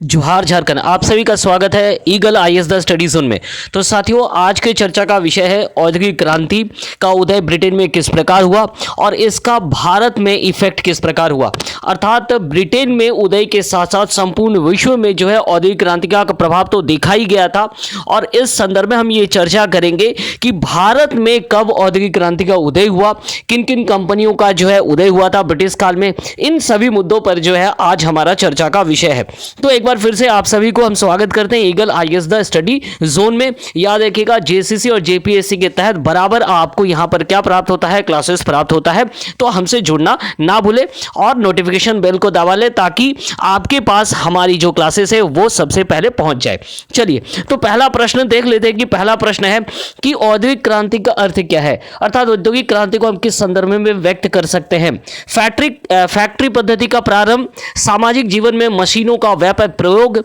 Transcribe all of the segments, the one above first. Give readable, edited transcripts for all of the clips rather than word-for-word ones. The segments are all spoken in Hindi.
जोहार झारखंड। आप सभी का स्वागत है eagle IAS the study zone में। तो साथियों, आज के चर्चा का विषय है औद्योगिक क्रांति का उदय ब्रिटेन में किस प्रकार हुआ और इसका भारत में इफेक्ट किस प्रकार हुआ। अर्थात ब्रिटेन में उदय के साथ साथ संपूर्ण विश्व में जो है औद्योगिक क्रांति का प्रभाव तो देखा ही गया था, और इस संदर्भ में हम ये चर्चा करेंगे कि भारत में कब औद्योगिक क्रांति का उदय हुआ, किन किन कंपनियों का जो है उदय हुआ था ब्रिटिश काल में। इन सभी मुद्दों पर जो है आज हमारा चर्चा का विषय है। तो एक बार फिर से आप सभी को हम स्वागत करते हैं eagle IAS the study zone में। याद रखिएगा, जेसीसी और जेपीएससी के तहत बराबर आपको यहां पर क्या प्राप्त होता है, क्लासेस प्राप्त होता है। तो हमसे जुड़ना ना भूले और नोटिफिकेशन बेल को दबा ले ताकि आपके पास हमारी जो क्लासेस है वो सबसे पहले पहुंच जाए। चलिए, तो पहला प्रश्न देख लेते हैं कि पहला प्रश्न है कि औद्योगिक क्रांति का अर्थ क्या है, अर्थात औद्योगिक क्रांति को हम किस संदर्भ में व्यक्त कर सकते हैं। फैक्ट्री पद्धति का प्रारंभ, सामाजिक जीवन में मशीनों का व्यापक प्रयोग,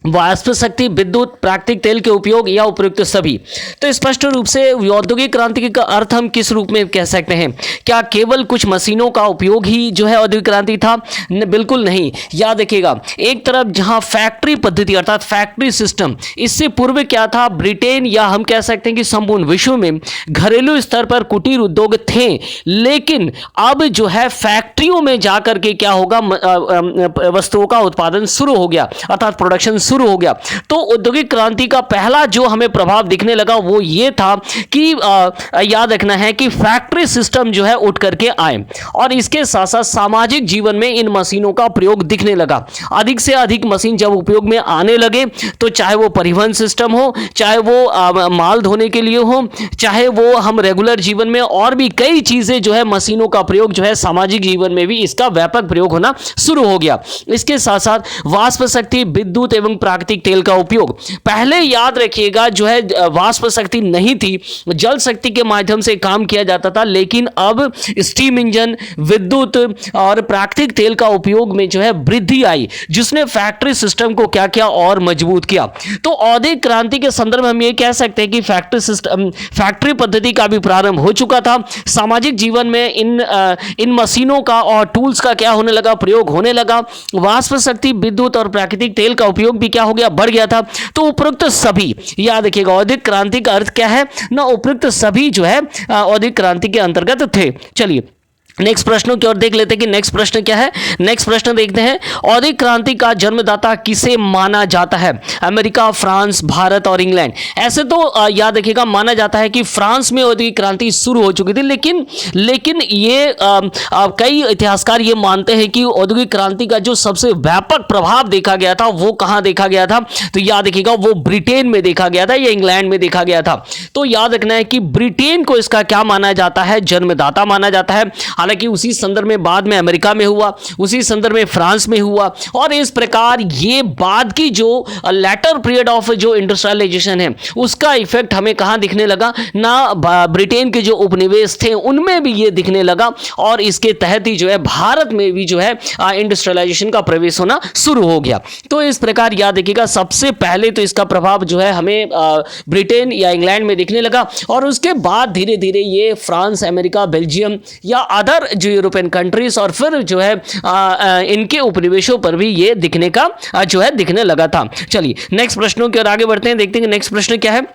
वाष्प शक्ति, विद्युत, प्राकृतिक तेल के उपयोग या उपयुक्त सभी। तो स्पष्ट रूप से औद्योगिक क्रांति का अर्थ हम किस रूप में कह सकते हैं। क्या केवल कुछ मशीनों का उपयोग ही जो है औद्योगिक क्रांति था? बिल्कुल नहीं। याद रखिएगा, एक तरफ जहां फैक्ट्री पद्धति अर्थात फैक्ट्री सिस्टम, इससे पूर्व क्या था, ब्रिटेन या हम कह सकते हैं कि संपूर्ण विश्व में घरेलू स्तर पर कुटीर उद्योग थे, लेकिन अब जो है फैक्ट्रियों में जाकर के क्या होगा, वस्तुओं का उत्पादन शुरू हो गया, अर्थात प्रोडक्शन शुरू हो गया। तो औद्योगिक क्रांति का पहला जो हमें प्रभाव दिखने लगा वो ये था कि याद रखना है कि फैक्ट्री सिस्टम जो है उठ करके आए, और इसके साथ साथ सामाजिक जीवन में इन मशीनों का प्रयोग दिखने लगा। अधिक से अधिक मशीन जब उपयोग में आने लगे, तो चाहे वो परिवहन सिस्टम हो, चाहे वो माल धोने के लिए हो, चाहे वो हम रेगुलर जीवन में और भी कई चीजें जो है मशीनों का प्रयोग जो है सामाजिक जीवन में भी इसका व्यापक प्रयोग होना शुरू हो गया। इसके साथ साथ वाष्प शक्ति, विद्युत एवं प्राकृतिक तेल का उपयोग। पहले याद रखिएगा जो है वाष्प शक्ति नहीं थी, जल शक्ति के माध्यम से काम किया जाता था, लेकिन अब स्टीम इंजन, विद्युत और प्राकृतिक तेल का उपयोग में जो है वृद्धि आई, जिसने फैक्ट्री सिस्टम को क्या किया और मजबूत किया। तो औद्योगिक क्रांति के संदर्भ में हम ये कह सकते हैं कि फैक्ट्री पद्धति का भी प्रारंभ हो चुका था। सामाजिक जीवन में इन मशीनों का और टूल्स का क्या होने लगा, प्रयोग होने लगा। वाष्प शक्ति, विद्युत और प्राकृतिक तेल का उपयोग भी क्या हो गया, बढ़ गया था। तो उपयुक्त सभी, याद रखिएगा औद्योगिक क्रांति का अर्थ क्या है ना, उपयुक्त सभी जो है औद्योगिक क्रांति के अंतर्गत थे। चलिए नेक्स्ट प्रश्नों की ओर देख लेते हैं कि नेक्स्ट प्रश्न क्या है। नेक्स्ट प्रश्न देखते हैं, औद्योगिक क्रांति का जन्मदाता किसे माना जाता है? अमेरिका, फ्रांस, भारत और इंग्लैंड। ऐसे तो याद रखिएगा माना जाता है कि फ्रांस में औद्योगिक क्रांति शुरू हो चुकी थी, लेकिन ये कई इतिहासकार ये मानते हैं कि औद्योगिक क्रांति का जो सबसे व्यापक प्रभाव देखा गया था वो कहां देखा गया था, तो याद रखिएगा वो ब्रिटेन में देखा गया था या इंग्लैंड में देखा गया था। तो याद रखना है कि ब्रिटेन को इसका क्या माना जाता है, जन्मदाता माना जाता है। हालांकि उसी संदर्भ में बाद में अमेरिका में हुआ, उसी संदर्भ में फ्रांस में हुआ, और इस प्रकार ये बाद की जो लेटर पीरियड ऑफ जो इंडस्ट्रियलाइजेशन है उसका इफेक्ट हमें कहां दिखने लगा ना, ब्रिटेन के जो उपनिवेश थे उनमें भी ये दिखने लगा, और इसके तहत ही जो है भारत में भी जो है इंडस्ट्रियलाइजेशन का प्रवेश होना शुरू हो गया। तो इस प्रकार याद रखिएगा सबसे पहले तो इसका प्रभाव जो है हमें ब्रिटेन या इंग्लैंड में दिखने लगा, और उसके बाद धीरे धीरे ये फ्रांस, अमेरिका, बेल्जियम या अदर जो यूरोपियन कंट्रीज और फिर जो है इनके उपनिवेशों पर भी ये दिखने का जो है दिखने लगा था। चलिए नेक्स्ट प्रश्नों की ओर आगे बढ़ते हैं, देखते हैं नेक्स्ट प्रश्न क्या है।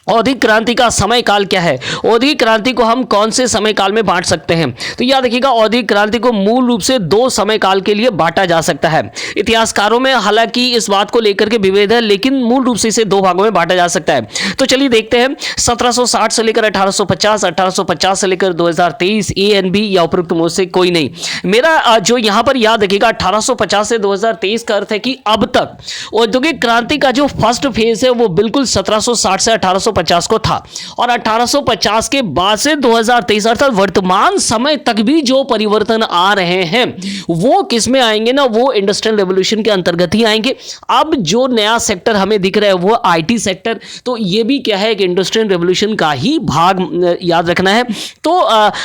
औद्योगिक क्रांति का समय काल क्या है? औद्योगिक क्रांति को हम कौन से समय काल में बांट सकते हैं? तो याद रखिएगा औद्योगिक क्रांति को मूल रूप से दो समय काल के लिए बांटा जा सकता है। इतिहासकारों में हालांकि इस बात को लेकर के विभेद है, लेकिन मूल रूप से इसे दो भागों में बांटा जा सकता है। तो चलिए देखते हैं, 1760 से लेकर 1850, 1850 से लेकर 2023, ए एंड बी या उपयुक्त में से कोई नहीं। मेरा जो यहां पर याद रखिएगा 1850 से 2023 का अर्थ है कि अब तक औद्योगिक क्रांति का जो फर्स्ट फेज है वो बिल्कुल 1760 से 1850 को था, और 1850 के बाद से 2023 अर्थात वर्तमान समय तक भी जो परिवर्तन आ रहे हैं वो किस में आएंगे ना, वो इंडस्ट्रियल रेवोल्यूशन के अंतर्गत ही आएंगे। अब जो नया सेक्टर हमें दिख रहा है वो आईटी सेक्टर, तो ये भी क्या है कि इंडस्ट्रियल रेवोल्यूशन का ही भाग याद रखना है। तो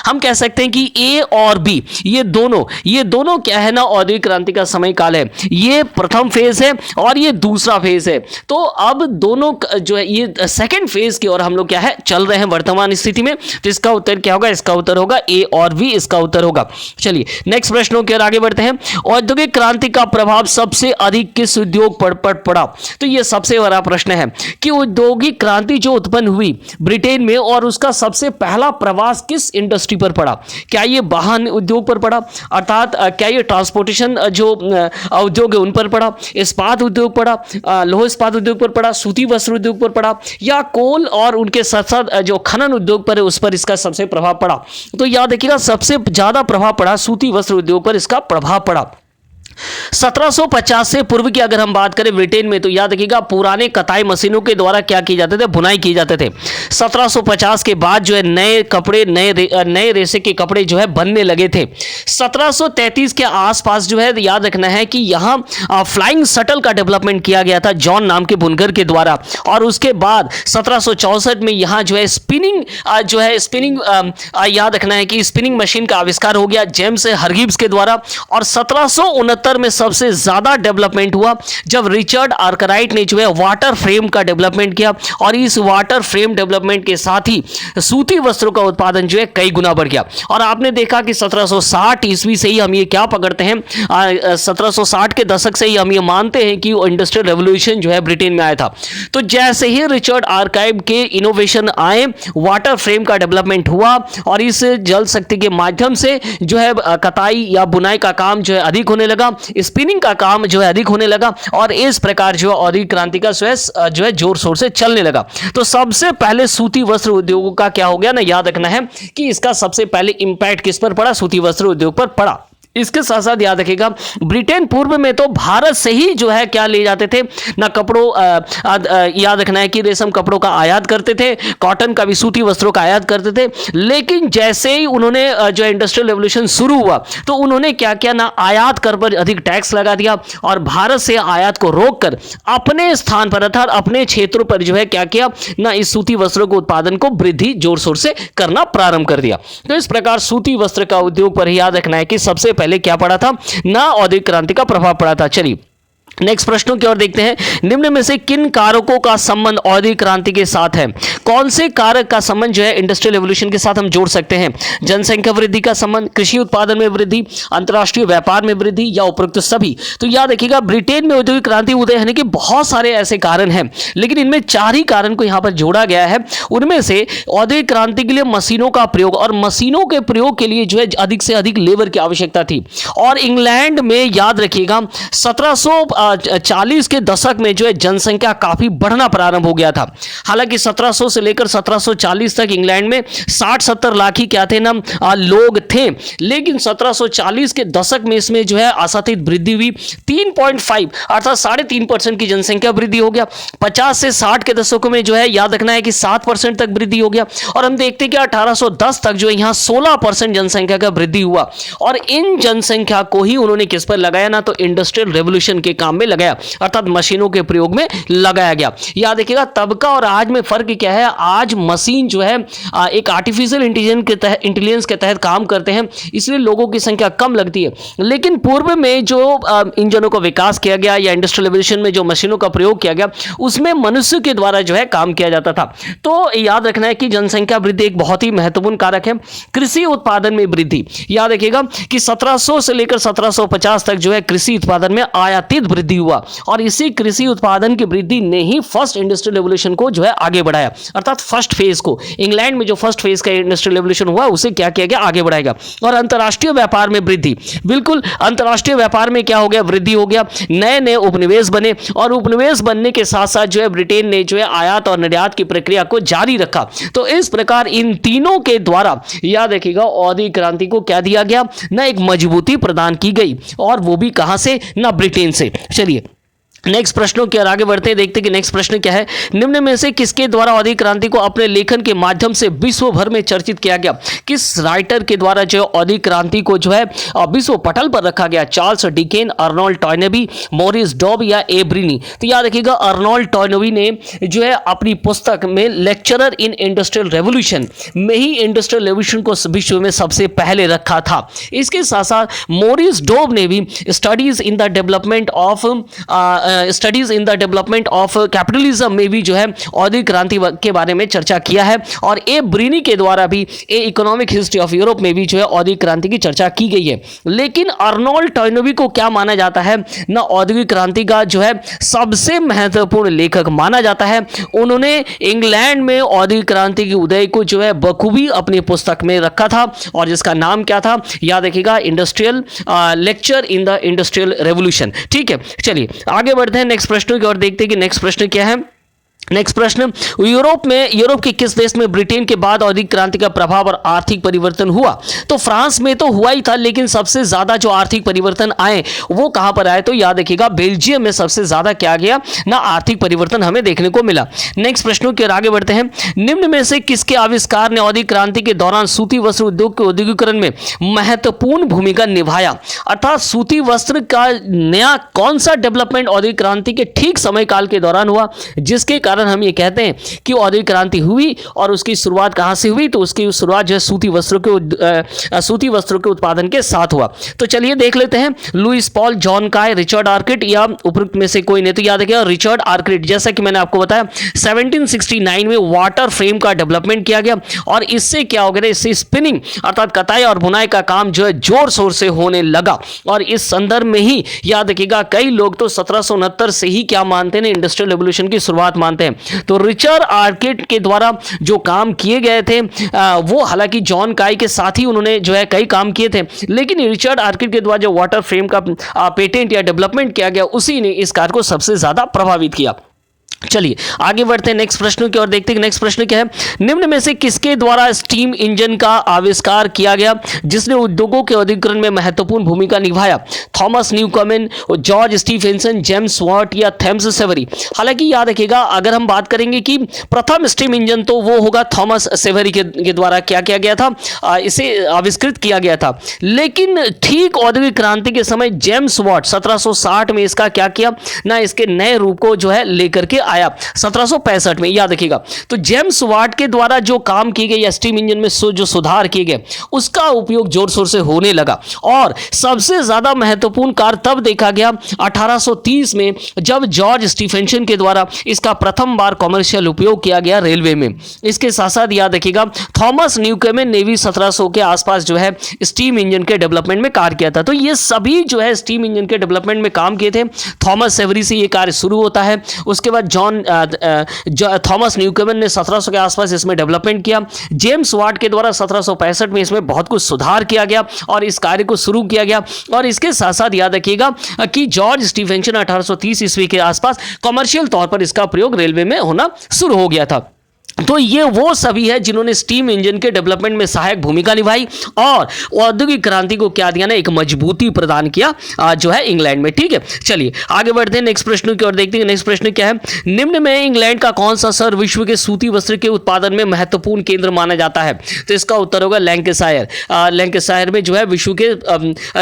हम कह सकते हैं कि ए और बी ये दोनों क्या है ना औद्योगिक क्रांति का समय काल है। ये प्रथम फेज है और ये दूसरा फेज है। तो अब दोनों जो है ये सेकंड फेज की ओर हम लोग क्या है चल रहे हैं वर्तमान स्थिति में। तो इसका उत्तर क्या होगा? इसका उत्तर होगा ए और बी, इसका उत्तर होगा। चलिए नेक्स्ट प्रश्नों की ओर आगे बढ़ते हैं। औद्योगिक क्रांति का प्रभाव सबसे अधिक किस उद्योग पर पड़ा? तो यह सबसे बड़ा प्रश्न है कि औद्योगिक क्रांति जो उत्पन्न हुई ब्रिटेन में और उसका सबसे पहला प्रभाव किस इंडस्ट्री पर पड़ा? क्या ये वाहन उद्योग पर पड़ा, अर्थात क्या ये ट्रांसपोर्टेशन जो उद्योग है उन पर पड़ा, इस्पात उद्योग पड़ा, लौह इस्पात उद्योग पर पड़ा, सूती वस्त्र उद्योग पर पड़ा, या कोल और उनके साथ साथ जो खनन उद्योग पर है उस पर इसका सबसे प्रभाव पड़ा? तो याद रखिएगा सबसे ज्यादा प्रभाव पड़ा सूती वस्त्र उद्योग पर, इसका प्रभाव पड़ा। 1750 से पूर्व की अगर हम बात करें ब्रिटेन में, तो याद रखिएगा पुराने कताई मशीनों के द्वारा क्या किए जाते थे? बुनाई किए जाते थे। 1750 के बाद जो है नए कपड़े, नए रेशे के कपड़े जो है बनने लगे थे। 1733 के आसपास जो है याद रखना है कि यहाँ फ्लाइंग शटल का डेवलपमेंट किया गया था जॉन नाम के बुनकर के द्वारा, और उसके बाद 1764 में यहाँ जो है स्पिनिंग याद रखना है कि स्पिनिंग मशीन का आविष्कार हो गया जेम्स हरगिव्स के द्वारा। और 1769 में सबसे ज्यादा डेवलपमेंट हुआ जब रिचर्ड आर्कराइट ने जो है वाटर फ्रेम का डेवलपमेंट किया, और इस वाटर फ्रेम डेवलपमेंट के साथ ही सूती वस्त्रों का उत्पादन जो है कई गुना बढ़ गया। और आपने देखा कि 1760 ईस्वी से ही हम ये क्या पकड़ते हैं, 1760 के दशक से ही हम ये मानते हैं कि इंडस्ट्रियल रेवोल्यूशन जो है ब्रिटेन में आया था। तो जैसे ही रिचर्ड आर्काइव के इनोवेशन आए, वाटर फ्रेम का डेवलपमेंट हुआ, और इस जल शक्ति के माध्यम से जो है कताई या बुनाई का काम जो है अधिक होने लगा, स्पिनिंग का काम जो है अधिक होने लगा, और इस प्रकार जो औद्योगिक क्रांति का जो है जोर शोर से चलने लगा। तो सबसे पहले सूती वस्त्र उद्योगों का क्या हो गया ना, याद रखना है कि इसका सबसे पहले इंपैक्ट किस पर पड़ा? सूती वस्त्र उद्योग पर पड़ा। इसके साथ साथ याद रखिएगा ब्रिटेन पूर्व में तो भारत से ही जो है क्या ले जाते थे ना, कपड़ों याद रखना है कि रेशम कपड़ों का आयात करते थे, कॉटन का भी, सूती वस्त्रों का आयात करते थे। लेकिन जैसे ही उन्होंने जो इंडस्ट्रियल रेवोल्यूशन शुरू हुआ तो उन्होंने क्या किया ना, आयात कर पर अधिक टैक्स लगा दिया, और भारत से आयात को रोककर अपने स्थान पर अर्थात अपने क्षेत्रों पर जो है क्या किया ना, इस सूती वस्त्रों के उत्पादन को वृद्धि जोर शोर से करना प्रारंभ कर दिया। तो इस प्रकार सूती वस्त्र का उद्योग पर ही याद रखना है कि सबसे पहले क्या पड़ा था ना, औद्योगिक क्रांति का प्रभाव पड़ा था। चलिए नेक्स्ट प्रश्नों की ओर देखते हैं। निम्न में से किन कारकों का संबंध औद्योगिक क्रांति के साथ है? कौन से कारक का संबंध जो है इंडस्ट्रियल रेवोल्यूशन के साथ हम जोड़ सकते हैं? जनसंख्या वृद्धि का संबंध, कृषि उत्पादन में वृद्धि, अंतर्राष्ट्रीय व्यापार में वृद्धि, या उपरोक्त सभी? तो याद रखिएगा ब्रिटेन में औद्योगिक क्रांति उदय होने के बहुत सारे ऐसे कारण हैं, लेकिन इनमें 4 ही कारण को यहां पर जोड़ा गया है। उनमें से औद्योगिक क्रांति के लिए मशीनों का प्रयोग, और मशीनों के प्रयोग के लिए जो है अधिक से अधिक लेबर की आवश्यकता थी। और इंग्लैंड में याद रखिएगा 1740 के दशक में जो है जनसंख्या काफी बढ़ना प्रारंभ हो गया था। हालांकि 1700 से लेकर 1740 तक इंग्लैंड में 60-70 लाख ही क्या थे ना लोग थे, लेकिन 1740 के दशक में इसमें जो है आशातीत वृद्धि हुई। 3.5 अर्थात 3.5% की जनसंख्या वृद्धि हो गया। 50 से 60 के दशकों में जो है याद रखना है कि 7% तक वृद्धि हो गया, और हम देखते हैं कि 1810 तक जो है यहाँ 16% जनसंख्या का वृद्धि हुआ। और इन जनसंख्या को ही उन्होंने किस पर लगाया ना, तो इंडस्ट्रियल रेवोल्यूशन के काम में लगाया, अर्थात मशीनों के प्रयोग में लगाया गया। याद रखिएगा तब का और आज में फर्क क्या है, आज मशीन जो है एक आर्टिफिशियल इंटेलिजेंस के तहत काम करते हैं, इसलिए लोगों की संख्या कम लगती है। लेकिन पूर्व में जो इंजनों का विकास किया गया या इंडस्ट्रियल रेवोल्यूशन में जो मशीनों का प्रयोग किया गया, उसमें मनुष्य के द्वारा जो है काम किया जाता था। तो याद रखना है कि जनसंख्या वृद्धि एक बहुत ही महत्वपूर्ण कारक है। कृषि उत्पादन में वृद्धि, याद रखिएगा कि 1700 से लेकर 1750 तक जो है कृषि उत्पादन में आयातित वृद्धि हुआ, और इसी कृषि उत्पादन की वृद्धि ने ही फर्स्ट इंडस्ट्रियल रेवोल्यूशन को जो है आगे बढ़ाया, अर्थात फर्स्ट फेज को। इंग्लैंड में जो फर्स्ट फेज का इंडस्ट्रियल रेवोल्यूशन हुआ उसे क्या किया गया, आगे बढ़ाएगा। और अंतर्राष्ट्रीय व्यापार में वृद्धि, बिल्कुल अंतर्राष्ट्रीय व्यापार में क्या हो गया, वृद्धि हो गया। नए नए उपनिवेश बने, और उपनिवेश बनने के साथ साथ जो है ब्रिटेन ने जो है आयात और निर्यात की प्रक्रिया को जारी रखा। तो इस प्रकार इन तीनों के द्वारा याद रखिएगा औद्योगिक क्रांति को क्या दिया गया ना, एक मजबूती प्रदान की गई, और वो भी कहां से ना, ब्रिटेन से। चलिए नेक्स्ट प्रश्नों की ओर आगे बढ़ते हैं, देखते हैं कि नेक्स्ट प्रश्न क्या है। निम्न में से किसके द्वारा औद्योगिक क्रांति को अपने लेखन के माध्यम से विश्व भर में चर्चित किया गया? किस राइटर के द्वारा जो औद्योगिक क्रांति को जो है विश्व पटल पर रखा गया? चार्ल्स डिकेन, अर्नोल्ड टॉयनबी, मॉरिस डॉब या एब्रिनी? तो याद रखिएगा अर्नोल्ड टॉयनबी ने जो है अपनी पुस्तक में लेक्चरर इन इंडस्ट्रियल रेवोल्यूशन में ही इंडस्ट्रियल रेवोल्यूशन को विश्व में सबसे पहले रखा था। इसके साथ साथ मॉरिस डॉब ने भी studies in the development of studies in the development of capitalism में भी जो है औद्योगिक क्रांति के बारे में चर्चा किया है, और ए ब्रीनी के द्वारा भी ए इकोनॉमिक हिस्ट्री ऑफ यूरोप में भी जो है औद्योगिक क्रांति की चर्चा की गई है। लेकिन अर्नोल्ड टॉयनबी को क्या माना जाता है ना, औद्योगिक क्रांति का जो है सबसे महत्वपूर्ण लेखक माना जाता है। उन्होंने इंग्लैंड में औद्योगिक क्रांति की उदय को जो है बखूबी अपनी पुस्तक में रखा था, और जिसका नाम क्या था याद रखिएगा, industrial lecture in the industrial revolution. ठीक है, चलिए आगे बढ़ते हैं नेक्स्ट प्रश्न की ओर, देखते हैं कि नेक्स्ट प्रश्न क्या है। नेक्स्ट प्रश्न, यूरोप के किस देश में ब्रिटेन के बाद औद्योगिक क्रांति का प्रभाव और आर्थिक परिवर्तन हुआ? तो फ्रांस में तो हुआ ही था, लेकिन सबसे ज्यादा जो आर्थिक परिवर्तन आए वो कहां पर आए? तो याद रखिएगा बेल्जियम में सबसे ज्यादा क्या गया ना, आर्थिक परिवर्तन हमें देखने को मिला। नेक्स्ट प्रश्नों की ओर आगे बढ़ते हैं। निम्न में से किसके आविष्कार ने औद्योगिक क्रांति के दौरान सूती वस्त्र उद्योग के औद्योगिकरण में महत्वपूर्ण भूमिका निभाया? अर्थात सूती वस्त्र का नया कौन सा डेवलपमेंट औद्योगिक क्रांति के ठीक समय काल के दौरान हुआ, जिसके कारण हम ये कहते हैं कि औद्योगिक क्रांति हुई। और उसकी शुरुआत कहां से हुई? तो उसकी शुरुआत जो है सूती वस्त्रों के उत्पादन के साथ हुआ। तो चलिए देख लेते हैं, लुईस पॉल, जॉन काय, रिचर्ड आर्किट या उपरोक्त में से कोई नहीं। तो याद रखिएगा रिचर्ड आर्किट। जैसा कि मैंने आपको बताया 1769 में वाटर फ्रेम का डेवलपमेंट किया गया, और इससे क्या हो गया, इससे स्पिनिंग अर्थात कताई और बुनाई का काम जो है जोर शोर से होने लगा। और इस संदर्भ में ही याद रखिएगा कई लोग तो 1769 से ही क्या मानते हैं, इंडस्ट्रियल रेवोल्यूशन की शुरुआत मानते हैं। तो रिचर्ड आर्किट के द्वारा जो काम किए गए थे वो हालांकि जॉन काय के साथ ही उन्होंने जो है कई काम किए थे, लेकिन रिचर्ड आर्किट के द्वारा जो वाटर फ्रेम का पेटेंट या डेवलपमेंट किया गया उसी ने इस कार्य को सबसे ज्यादा प्रभावित किया। चलिए आगे बढ़ते हैं नेक्स्ट प्रश्न की ओर, देखते हैं नेक्स्ट प्रश्न क्या है। निम्न में से किसके द्वारा स्टीम इंजन का आविष्कार किया गया जिसने उद्योगों के औद्योगिकरण में महत्वपूर्ण भूमिका निभाया? Thomas Newcomen, George Stephenson, James Watt या थेम्स सेवरी? हालांकि याद रखिएगा अगर हम बात करेंगे कि प्रथम स्टीम इंजन तो वो होगा थॉमस सेवरी के द्वारा क्या किया गया था, इसे आविष्कृत किया गया था। लेकिन ठीक औद्योगिक क्रांति के समय जेम्स वाट 1760 में इसका क्या किया ना, इसके नए रूप को जो है लेकर के आया 1765 में, याद रखिएगा। तो जेम्स वाट के द्वारा जो काम किए गए या स्टीम इंजन में जो सुधार किए गए उसका उपयोग जोर शोर से होने लगा। और सबसे ज्यादा महत्वपूर्ण कार्य तब देखा गया 1830 में, जब जॉर्ज स्टीफेंसन के द्वारा इसका प्रथम बार कॉमर्शियल उपयोग किया गया रेलवे में। इसके साथ साथ याद रखिएगा थॉमस न्यूकमेन ने भी 1700 के आसपास जो है स्टीम इंजन के डेवलपमेंट में कार्य किया था। तो ये सभी जो है स्टीम इंजन के डेवलपमेंट में काम किए थे। थॉमस सेवरी से ये कार्य शुरू होता है। उसके बाद थॉमस न्यूकमेन ने 1700 के आसपास इसमें डेवलपमेंट किया। जेम्स वाट के द्वारा 1765 में इसमें बहुत कुछ सुधार किया गया और इस कार्य को शुरू किया गया। और इसके साथ साथ याद रखिएगा कि जॉर्ज स्टीफेंसन 1830 ईस्वी के आसपास कमर्शियल तौर पर इसका प्रयोग रेलवे में होना शुरू हो गया था। तो ये वो सभी है जिन्होंने स्टीम इंजन के डेवलपमेंट में सहायक भूमिका निभाई और औद्योगिक क्रांति को क्या दिया ना, एक मजबूती प्रदान किया जो है इंग्लैंड में। ठीक है, चलिए आगे बढ़ते हैं नेक्स्ट प्रश्न की ओर, देखते हैं नेक्स्ट प्रश्न क्या है। निम्न में इंग्लैंड का कौन सा शहर विश्व के सूती वस्त्र के उत्पादन में महत्वपूर्ण केंद्र माना जाता है? तो इसका उत्तर होगा लैंकाशायर। लैंकाशायर में जो है विश्व के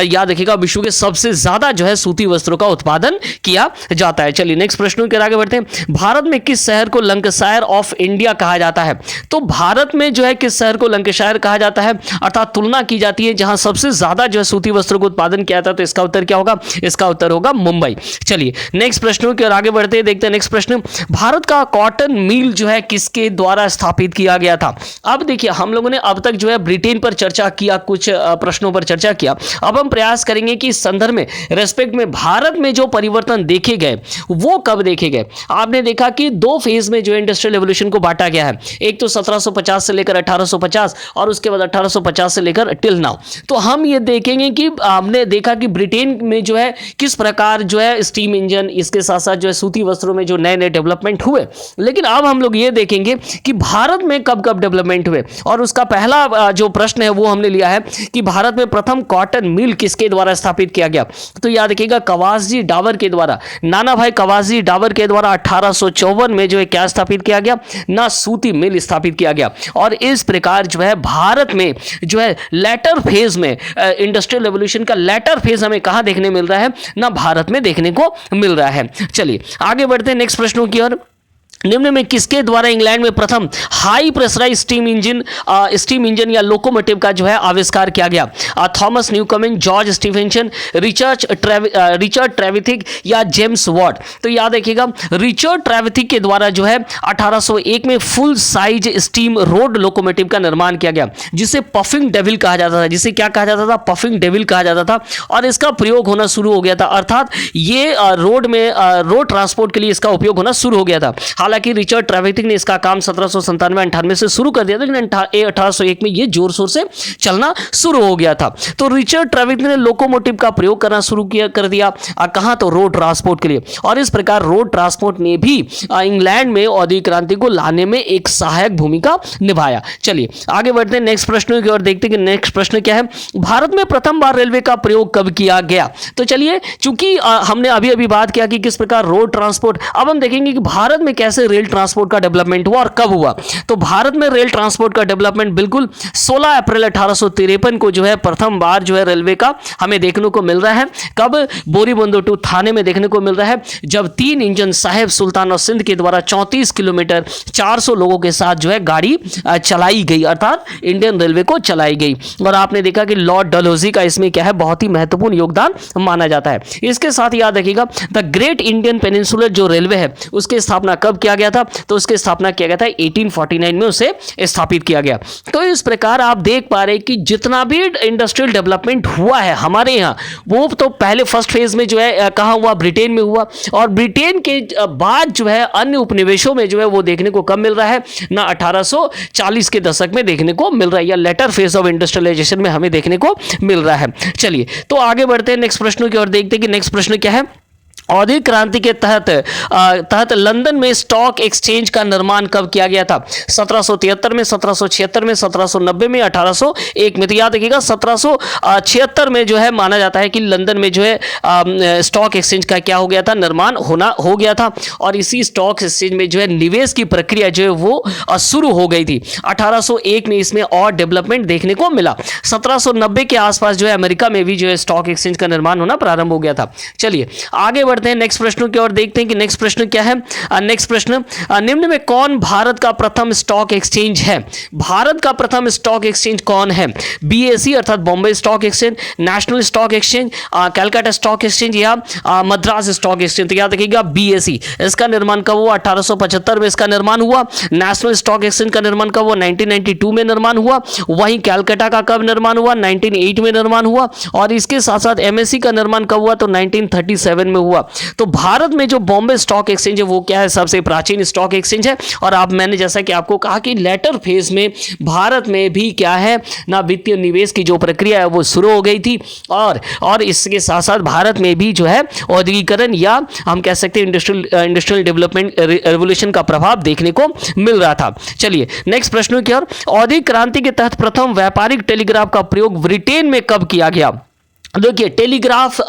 याद रखिएगा विश्व के सबसे ज्यादा जो है सूती वस्त्रों का उत्पादन किया जाता है। चलिए नेक्स्ट प्रश्नों के आगे बढ़ते हैं। भारत में किस शहर को लैंकाशायर ऑफ इंडिया कहा जाता है? तो भारत में जो है किस शहर को लैंकाशायर कहा जाता है, अर्थात तुलना की जाती है जहां सबसे ज्यादा जो है सूती वस्त्रों का उत्पादन किया था। तो इसका उत्तर क्या होगा? इसका उत्तर होगा मुंबई। चलिए नेक्स्ट प्रश्नों की ओर आगे बढ़ते हैं, देखते हैं नेक्स्ट प्रश्न। भारत का कॉटन मिल जो है किसके द्वारा स्थापित किया गया था? अब देखिए हम लोगों ने अब तक जो है ब्रिटेन पर चर्चा किया, कुछ प्रश्नों पर चर्चा किया। अब हम प्रयास करेंगे कि इस संदर्भ में रेस्पेक्ट में भारत में जो परिवर्तन देखे गए वो कब देखे गए। आपने देखा कि दो फेज में जो इंडस्ट्रियल रेवोल्यूशन को बांटा गया है, एक तो 1750 से लेकर 1850 और उसके बाद 1850 से लेकर टिल नाउ। तो हम ये देखेंगे कि हमने देखा कि ब्रिटेन में जो है किस प्रकार जो है स्टीम इंजन, इसके साथ साथ जो है सूती वस्त्रों में जो नए नए डेवलपमेंट हुए। लेकिन अब हम लोग ये देखेंगे कि भारत में कब कब डेवलपमेंट हुए। और उसका पहला जो प्रश्न है वो हमने लिया है कि भारत में प्रथम कॉटन मिल किसके द्वारा स्थापित किया गया? तो याद रखिएगा कवासजी डाबर के द्वारा, नाना भाई कवासजी डाबर के द्वारा 1854 में जो है क्या स्थापित किया गया ना, सूती मिल स्थापित किया गया। और इस प्रकार जो है भारत में जो है लेटर फेज में इंडस्ट्रियल रेवोल्यूशन का लेटर फेज हमें कहां देखने मिल रहा है ना, भारत में देखने को मिल रहा है। चलिए आगे बढ़ते हैं नेक्स्ट प्रश्नों की ओर। निम्न में किसके द्वारा इंग्लैंड में प्रथम हाई प्रेशराइज स्टीम इंजन या लोकोमोटिव का जो है आविष्कार किया गया? Thomas Newcomen, George Stephenson, Richard Trevithick या जेम्स वॉट? तो याद रखिएगा, रिचर्ड ट्रेविथिक के द्वारा जो है 1801 में full size steam road locomotive का निर्माण किया गया, जिसे पफिंग डेविल कहा जाता था। जिसे क्या कहा जाता था? पफिंग डेविल कहा जाता था। और इसका प्रयोग होना शुरू हो गया था, अर्थात ये रोड ट्रांसपोर्ट के लिए इसका उपयोग होना शुरू हो गया था। हालांकि रिचर्ड ट्रेविथिक ने इसका काम 1797-98 से शुरू कर दिया था, लेकिन 1801 में ये जोर शोर से चलना शुरू हो गया था। तो रिचर्ड ट्रेविथिक ने लोकोमोटिव का प्रयोग करना शुरू कर दिया। कहां? तो रोड ट्रांसपोर्ट के लिए। और इस प्रकार रोड ट्रांसपोर्ट ने भी इंग्लैंड में औद्योगिक क्रांति को लाने में एक सहायक भूमिका निभाया। चलिए आगे बढ़ते हैं नेक्स्ट प्रश्न की ओर, देखते हैं कि नेक्स्ट प्रश्न क्या है। भारत में प्रथम बार रेलवे का प्रयोग कब किया गया? तो चलिए, चूंकि हमने अभी बात किया कि किस प्रकार रोड ट्रांसपोर्ट, अब हम देखेंगे कि भारत में कैसे रेल ट्रांसपोर्ट का डेवलपमेंट हुआ और कब हुआ। तो भारत में रेल ट्रांसपोर्ट का डेवलपमेंट बिल्कुल 16 अप्रैल 1853 को जो है प्रथम बार जो है रेलवे का हमें देखने को मिल रहा है। कब? बोरीबंदर टू थाने में देखने को मिल रहा है, जब 3 इंजन साहेब सुल्तान और सिंध के द्वारा 34 किलोमीटर 400 लोगों के साथ जो है गाड़ी चलाई गई, अर्थात इंडियन रेलवे को चलाई गई। और आपने देखा कि लॉर्ड डलहौजी का इसमें क्या है, बहुत ही महत्वपूर्ण योगदान माना जाता है। इसके साथ याद रखिएगा, द ग्रेट इंडियन पेनिनसुलर जो रेलवे है उसकी स्थापना कब किया गया था? तो उसकी स्थापना किया गया था 1849 में, उसे स्थापित किया गया। तो इस प्रकार आप देख पा रहे हैं कि जितना भी इंडस्ट्रियल डेवलपमेंट हुआ है हमारे यहाँ, वो तो पहले फर्स्ट फेज में जो है कहाँ हुआ? ब्रिटेन में हुआ। और ब्रिटेन के बाद जो है अन्य उपनिवेशों में जो है वो देखने को कब मिल रहा है? ना 1840 के दशक में देखने को मिल रहा है, या लेटर फेज ऑफ इंडस्ट्रियलाइजेशन में हमें देखने को मिल रहा है। चलिए तो आगे बढ़ते हैं नेक्स्ट प्रश्न की ओर, देखते हैं कि नेक्स्ट प्रश्न क्या है। औद्योगिक क्रांति के तहत लंदन में स्टॉक एक्सचेंज का निर्माण कब किया गया था? 1773 में, 1776 में, 1790 में, 1801 में? तो याद रखिएगा 1776 में जो है माना जाता है कि लंदन में जो है स्टॉक एक्सचेंज का क्या हो गया था? निर्माण हो गया था। और इसी स्टॉक एक्सचेंज में जो है निवेश की प्रक्रिया जो है वो शुरू हो गई थी। 1801 में इसमें और डेवलपमेंट देखने को मिला। 1790 के आसपास जो है अमेरिका में भी जो है स्टॉक एक्सचेंज का निर्माण होना प्रारंभ हो गया था। चलिए आगे बढ़ते हैं नेक्स्ट प्रश्न की ओर, देखते हैं कि नेक्स्ट प्रश्न क्या है। नेक्स्ट प्रश्न, निम्न में कौन भारत का प्रथम स्टॉक एक्सचेंज है? भारत का प्रथम स्टॉक एक्सचेंज कौन है? बीएसई अर्थात Bombay stock exchange, national stock exchange, Calcutta stock exchange या मद्रास स्टॉक एक्सचेंज? तो याद रखिएगा बीएसई। इसका निर्माण कब हुआ? 1875 में इसका निर्माण हुआ। नेशनल स्टॉक एक्सचेंज का निर्माण कब हुआ? 1992 में निर्माण हुआ। वहीं कैलकाटा का कब निर्माण हुआ? 1908 में निर्माण हुआ। और इसके साथ साथ एमएससी का निर्माण कब हुआ? तो 1937 में हुआ। तो भारत में जो बॉम्बे स्टॉक एक्सचेंज है वो क्या है? सबसे प्राचीन स्टॉक एक्सचेंज है। और आप मैंने जैसा कि आपको कहा कि लेटर फेज में भारत में भी क्या है ना, वित्तीय निवेश की जो प्रक्रिया है वो शुरू हो गई थी। और इसके साथ साथ भारत में भी जो है औद्योगिकरण या हम कह सकते हैं इंडस्ट्रियल डेवलपमेंट रेवोल्यूशन का प्रभाव देखने को मिल रहा था। चलिए नेक्स्ट प्रश्न की ओर, औद्योगिक क्रांति के तहत प्रथम व्यापारिक टेलीग्राफ का प्रयोग ब्रिटेन में कब किया गया? देखिए टेलीग्राफ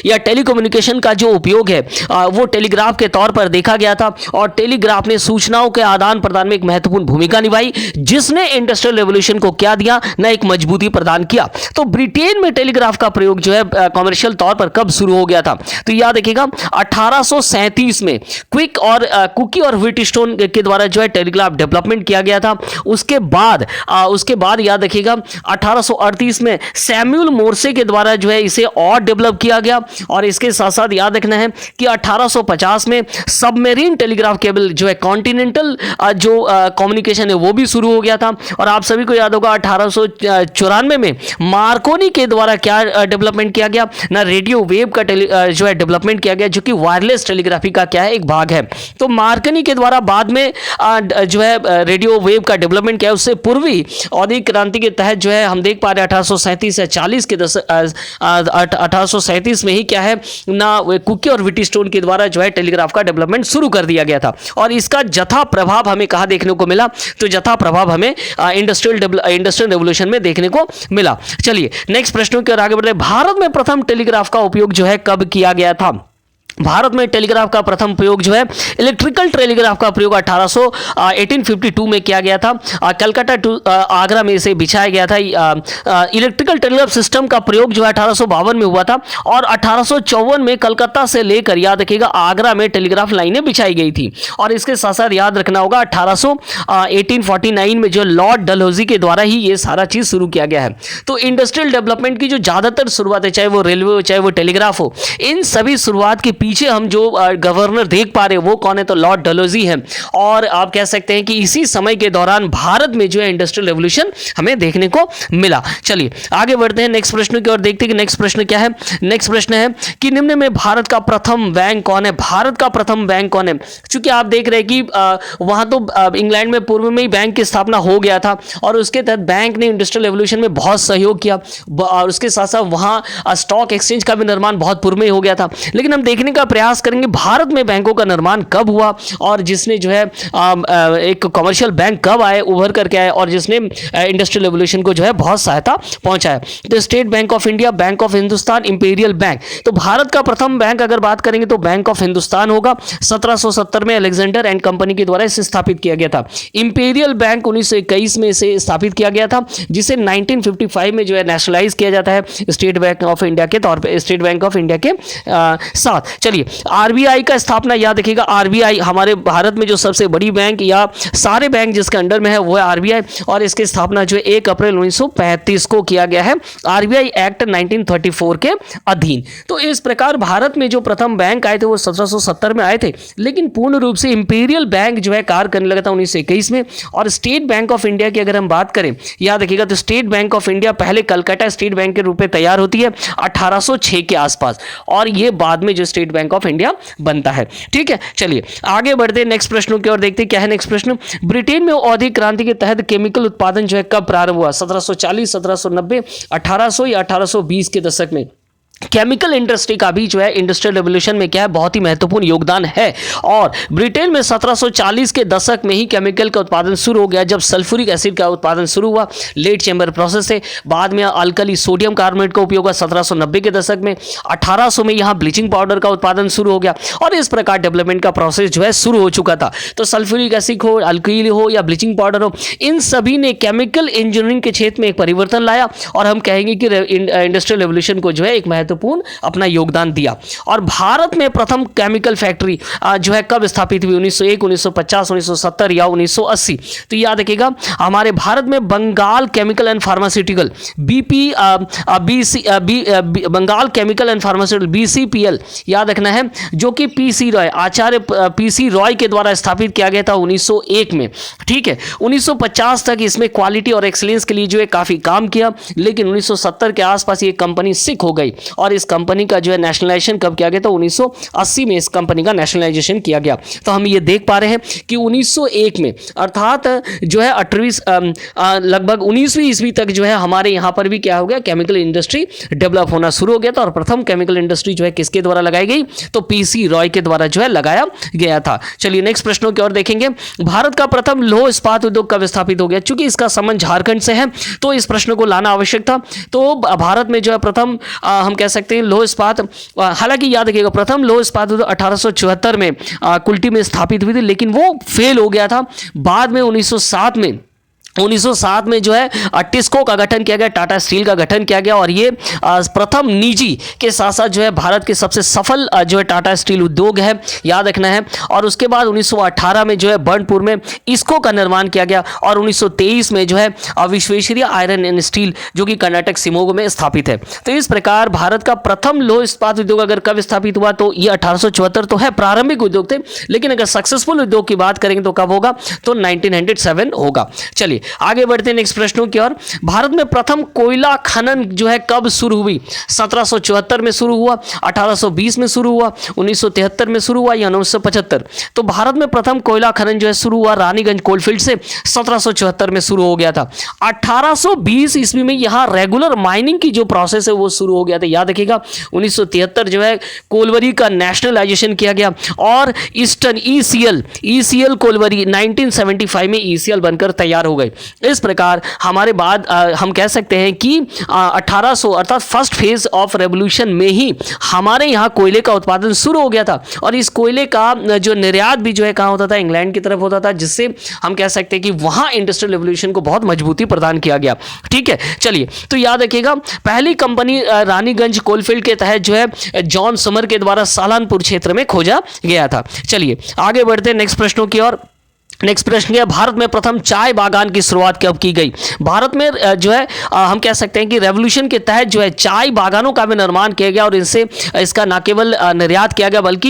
या टेलीकम्युनिकेशन का जो उपयोग है वो टेलीग्राफ के तौर पर देखा गया था। और टेलीग्राफ ने सूचनाओं के आदान प्रदान में एक महत्वपूर्ण भूमिका निभाई, जिसने इंडस्ट्रियल रेवोल्यूशन को क्या दिया ना, एक मजबूती प्रदान किया। तो ब्रिटेन में टेलीग्राफ का प्रयोग जो है कॉमर्शियल तौर पर कब शुरू हो गया था? तो याद रखिएगा 1837 में कुकी और व्हीटस्टोन के द्वारा जो है टेलीग्राफ डेवलपमेंट किया गया था। उसके बाद याद रखिएगा 1838 में सैमुअल मोर्से के द्वारा जो इसे और डेवलप किया गया। और इसके साथ साथ याद रखना है कि 1850 में सबमरीन टेलीग्राफ केबल जो है कॉन्टिनेंटल जो कम्युनिकेशन है वो भी शुरू हो गया था। और आप सभी को याद होगा 1894 में मार्कोनी के द्वारा क्या डेवलपमेंट किया गया ना, रेडियो वेव का जो है डेवलपमेंट किया गया, जो कि वायरलेस टेलीग्राफी का क्या है एक भाग है। तो मार्कोनी के द्वारा बाद में जो है रेडियो वेव का डेवलपमेंट किया। उससे पूर्वी औद्योगिक क्रांति के तहत जो है हम देख पा रहे हैं 1837 से 40 के 1837 में ही क्या है ना, कुकी और व्हीटस्टोन के द्वारा जो है टेलीग्राफ का डेवलपमेंट शुरू कर दिया गया था। और इसका जथा प्रभाव हमें कहां देखने को मिला? तो जथा प्रभाव हमें इंडस्ट्रियल रेवोल्यूशन में देखने को मिला। चलिए नेक्स्ट प्रश्नों की ओर आगे बढ़ते हैं। भारत में प्रथम टेलीग्राफ का उपयोग जो है कब किया गया था? भारत में टेलीग्राफ का प्रथम प्रयोग जो है इलेक्ट्रिकल टेलीग्राफ का प्रयोग 1852 में किया गया था। कलकत्ता टू आगरा में इसे बिछाया गया था। इलेक्ट्रिकल टेलीग्राफ सिस्टम का प्रयोग जो है 1852 में हुआ था और 1854 में कलकत्ता से लेकर याद रखिएगा आगरा में टेलीग्राफ लाइनें बिछाई गई थी। और इसके साथ साथ याद रखना होगा 1849 में जो लॉर्ड डलहौजी के द्वारा ही ये सारा चीज शुरू किया गया है। तो इंडस्ट्रियल डेवलपमेंट की जो ज्यादातर शुरुआत है, चाहे वो रेलवे हो चाहे वो टेलीग्राफ हो, इन सभी शुरुआत के पीछे हम जो गवर्नर देख पा रहे हैं वो कौन है, तो लॉर्ड डलहौजी हैं। और आप कह सकते हैं कि इसी समय के दौरान भारत में जो है इंडस्ट्रियल रेवोल्यूशन हमें देखने को मिला। चलिए आगे बढ़ते हैं नेक्स्ट प्रश्न की ओर, देखते हैं कि नेक्स्ट प्रश्न क्या है। नेक्स्ट प्रश्न है कि निम्न में भारत का प्रथम बैंक कौन है। भारत का प्रथम बैंक कौन है। चूंकि आप देख रहे हैं कि वहां तो इंग्लैंड में पूर्व में ही बैंक की स्थापना हो गया था और उसके तहत बैंक ने इंडस्ट्रियल रेवोल्यूशन में बहुत सहयोग किया और उसके साथ साथ वहां स्टॉक एक्सचेंज का भी निर्माण बहुत पूर्व में ही हो गया था। लेकिन हम देखने का प्रयास करेंगे भारत में बैंकों का निर्माण कब हुआ और जिसने जो है एक कमर्शियल बैंक कब आए, उभर करके आए और जिसने इंडस्ट्रियल रेवोल्यूशन को जो है बहुत सहायता पहुंचाया। तो state bank of India, bank of Hindustan, imperial bank. तो भारत का प्रथम बैंक अगर बात करेंगे तो बैंक ऑफ हिंदुस्तान होगा। 1770 में अलेक्जेंडर एंड कंपनी के द्वारा इसे स्थापित किया गया था। इंपीरियल बैंक 1921 में इसे स्थापित किया गया था, जिसे 1955 में जो है नेशनलाइज किया जाता है स्टेट बैंक ऑफ इंडिया के तौर पे, स्टेट बैंक ऑफ इंडिया के साथ। चलिए आरबीआई का स्थापना याद रखिएगा। आरबीआई हमारे भारत में जो सबसे बड़ी बैंक या सारे बैंक जिसके अंडर में है वो है आरबीआई और इसकी स्थापना जो है 1 अप्रैल 1935 को किया गया है आरबीआई एक्ट 1934 के अधीन। तो इस प्रकार भारत में जो प्रथम बैंक आए थे वो 1770 में आए थे, लेकिन पूर्ण रूप से इंपीरियल बैंक जो है कार्य करने लगा था 1921 में। और स्टेट बैंक ऑफ इंडिया की अगर हम बात करें, याद रखिएगा, तो स्टेट बैंक ऑफ इंडिया पहले कलकत्ता स्टेट बैंक के रूप में तैयार होती है 1806 के आसपास और ये बाद में जो स्टेट बैंक ऑफ इंडिया बनता है। ठीक है, चलिए आगे बढ़ते हैं नेक्स्ट प्रश्नों की ओर, देखते हैं क्या है नेक्स्ट प्रश्न। ब्रिटेन में औद्योगिक क्रांति के तहत केमिकल उत्पादन जो है कब प्रारंभ हुआ। 1740, 1790, 1800 या 1820 के दशक में। केमिकल इंडस्ट्री का भी जो है इंडस्ट्रियल रेवोल्यूशन में क्या है बहुत ही महत्वपूर्ण योगदान है। और ब्रिटेन में 1740 के दशक में ही केमिकल का उत्पादन शुरू हो गया, जब सल्फ्यूरिक एसिड का उत्पादन शुरू हुआ लेट चैम्बर प्रोसेस से। बाद में अल्कली सोडियम कार्बोनेट का उपयोग हुआ 1790 के दशक में। 1800 में यहाँ ब्लीचिंग पाउडर का उत्पादन शुरू हो गया और इस प्रकार डेवलपमेंट का प्रोसेस जो है शुरू हो चुका था। तो सल्फ्यूरिक एसिड हो, अल्कील हो या ब्लीचिंग पाउडर हो, इन सभी ने केमिकल इंजीनियरिंग के क्षेत्र में एक परिवर्तन लाया और हम कहेंगे कि इंडस्ट्रियल रेवोल्यूशन को जो है एक महत्वपूर्ण अपना योगदान दिया। और भारत में प्रथम केमिकल फैक्ट्री जो है कब स्थापित हुई। 1901, 1950, 1970 या 1980। तो याद रखिएगा हमारे भारत में Bengal chemical and pharmaceutical Bengal chemical and pharmaceutical BCPL याद रखना है, जो कि PC रॉय, आचार्य PC रॉय के द्वारा स्थापित किया गया था 1901 में। ठीक है, 1950 तक इसमें क्वालिटी और एक्सीलेंस के लिए जो है काफी काम किया, लेकिन 1970 के आसपास ये कंपनी सिक हो गई और इस कंपनी का जो है नेशनलाइजेशन कब किया गया था। 1980 में इस कंपनी का नेशनलाइजेशन किया गया। तो हम ये देख पा रहे हैं कि 1901 में अर्थात जो है 18वीं लगभग 19वीं ईस्वी तक जो है हमारे यहाँ पर भी क्या हो गया, केमिकल इंडस्ट्री डेवलप होना शुरू हो गया था। और प्रथम केमिकल इंडस्ट्री जो है किसके द्वारा लगाई गई, तो PC रॉय के द्वारा जो है लगाया गया था। चलिए नेक्स्ट प्रश्नों की ओर देखेंगे। भारत का प्रथम लौह इस्पात उद्योग कब स्थापित हो गया। चूंकि इसका संबंध झारखंड से है तो इस प्रश्न को लाना आवश्यक था। तो भारत में जो है प्रथम हम कह सकते हैं लौह इस्पात, हालांकि याद रखिएगा प्रथम लौह इस्पात 1874 में कुल्टी में स्थापित हुई थी, लेकिन वो फेल हो गया था। बाद में 1907 में जो है टिस्को का गठन किया गया, टाटा स्टील का गठन किया गया और ये प्रथम निजी के साथ साथ जो है भारत के सबसे सफल जो है टाटा स्टील उद्योग है, याद रखना है। और उसके बाद 1918 में जो है बर्नपुर में इसको का निर्माण किया गया और 1923 में जो है विश्वेश्वरैया आयरन एंड स्टील जो कि कर्नाटक शिमोगा में स्थापित है। तो इस प्रकार भारत का प्रथम लौह इस्पात उद्योग अगर कब स्थापित हुआ तो ये 1874 तो है, प्रारंभिक उद्योग थे, लेकिन अगर सक्सेसफुल उद्योग की बात करेंगे तो कब होगा, तो 1907 होगा। चलिए आगे बढ़ते हैं नेक्स्ट प्रश्नों की ओर। भारत में प्रथम कोयला खनन जो है कब शुरू हुई। 1774 में शुरू हुआ, 1820 में शुरू हुआ, 1973 में शुरू हुआ या 1975। तो भारत में प्रथम कोयला खनन जो है शुरू हुआ रानीगंज कोलफील्ड से 1774 में शुरू हो गया था। 1820 ईस्वी में यहाँ रेगुलर माइनिंग की जो प्रोसेस है वो शुरू हो गया था। याद रखिएगा 1973 जो है कोलवरी का नेशनलाइजेशन किया गया और ईस्टर्न ECL कोलवरी 1975 में ECL बनकर तैयार हो गए। इस प्रकार हमारे बाद हम कह सकते हैं कि 1800 अर्थात फर्स्ट फेज ऑफ रेवोल्यूशन में ही हमारे यहाँ कोयले का उत्पादन शुरू हो गया था और इस कोयले का जो निर्यात भी जो है कहाँ होता था, इंग्लैंड की तरफ होता था, जिससे हम कह सकते हैं कि वहाँ इंडस्ट्रियल रेवोल्यूशन को बहुत मजबूती प्रदान किया गया। ठीक है, चलिए तो याद रखिएगा पहली कंपनी रानीगंज कोलफील्ड के तहत जो है जॉन समर के द्वारा सालानपुर क्षेत्र में खोजा गया था। चलिए आगे बढ़ते हैं नेक्स्ट प्रश्नों की ओर। नेक्स्ट प्रश्न है, भारत में प्रथम चाय बागान की शुरुआत कब की गई? भारत में जो है हम कह सकते हैं कि रेवोल्यूशन के तहत जो है चाय बागानों का भी निर्माण किया गया और इनसे इसका न केवल निर्यात किया गया बल्कि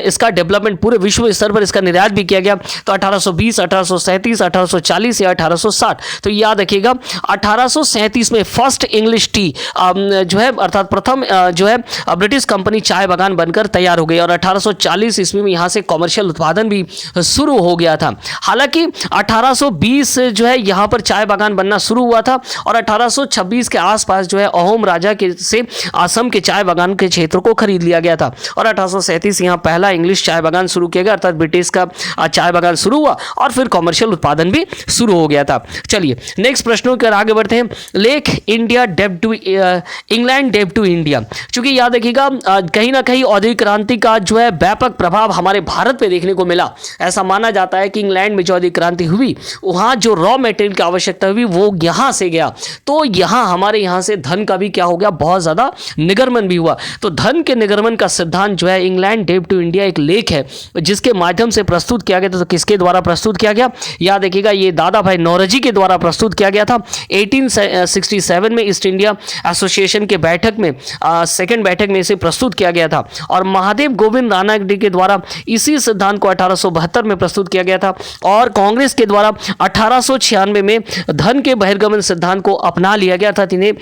इसका डेवलपमेंट पूरे विश्व स्तर पर इसका निर्यात भी किया गया। तो 1820, 1837, 1840 या 1860। तो याद रखिएगा 1837 में फर्स्ट इंग्लिश टी जो है अर्थात प्रथम जो है ब्रिटिश कंपनी चाय बागान बनकर तैयार हो गई और 1840 ईस्वी में यहाँ से कॉमर्शियल उत्पादन भी शुरू हो गया था। हालांकि 1820 जो है यहां पर चाय बागान बनना शुरू हुआ था और 1826 के आसपास जो है अहोम राजा के से असम के चाय बागान के क्षेत्र को खरीद लिया गया था और 1837 यहां पहला इंग्लिश चाय बागान शुरू किया गया अर्थात ब्रिटिश का चाय बागान शुरू हुआ और फिर कॉमर्शियल उत्पादन भी शुरू हो गया था। चलिए नेक्स्ट प्रश्नों की ओर आगे बढ़ते हैं। लेख इंडिया डेब्ट टू इंग्लैंड डेब्ट टू इंडिया। चूंकि याद रखिएगा कहीं ना कहीं औद्योगिक क्रांति का जो है व्यापक प्रभाव हमारे भारत पे देखने को मिला। ऐसा माना जाता है कि इंग्लैंड में जो औद्योगिक क्रांति हुई वहां जो रॉ मटेरियल की आवश्यकता हुई वो यहां से गया, तो यहां हमारे यहां से धन का भी क्या हो गया, बहुत ज्यादा निगर्मन भी हुआ। तो धन के निगर्मन का सिद्धांत जो है इंग्लैंड डेब्ट टू इंडिया एक लेख है जिसके माध्यम से प्रस्तुत किया गया था। तो किसके द्वारा प्रस्तुत किया गया? याद रखिएगा ये दादा भाई नौरोजी के द्वारा प्रस्तुत किया गया था। 1867 में ईस्ट इंडिया एसोसिएशन के बैठक में सेकेंड बैठक में इसे प्रस्तुत किया गया था और महादेव गोविंद रानाडे के द्वारा इसी सिद्धांत को 1872 में प्रस्तुत किया गया था और कांग्रेस के द्वारा 1896 में धन के बहिर्गमन सिद्धांत को अपना लिया गया था। इन्हें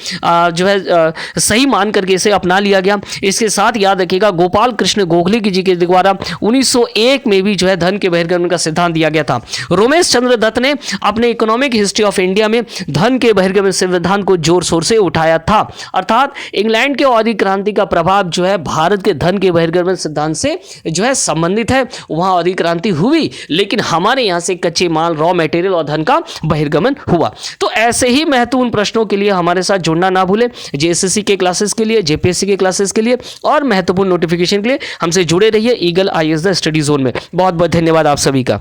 जो है सही मान करके इसे अपना लिया गया। इसके साथ याद रखिएगा गोपाल कृष्ण गोखले जी के द्वारा 1901 में भी जो है धन के बहिर्गमन का सिद्धांत दिया गया था। रोमेश चंद्र दत्त ने अपने इकोनॉमिक हिस्ट्री ऑफ इंडिया में धन के बहिर्गमन सिद्धांत को जोर शोर से उठाया था। अर्थात इंग्लैंड के औद्योगिक क्रांति का प्रभाव जो है भारत के धन के बहिर्गमन सिद्धांत से जो है संबंधित है। वहां औद्योगिक क्रांति हुई लेकिन हमारे यहां से कच्चे माल रॉ मटेरियल और धन का बहिर्गमन हुआ। तो ऐसे ही महत्वपूर्ण प्रश्नों के लिए हमारे साथ जुड़ना ना भूलें। जेएसएससी के क्लासेस के लिए, जेपीएससी के क्लासेस के लिए और महत्वपूर्ण नोटिफिकेशन के लिए हमसे जुड़े रहिए eagle IAS the study zone में। बहुत बहुत धन्यवाद आप सभी का।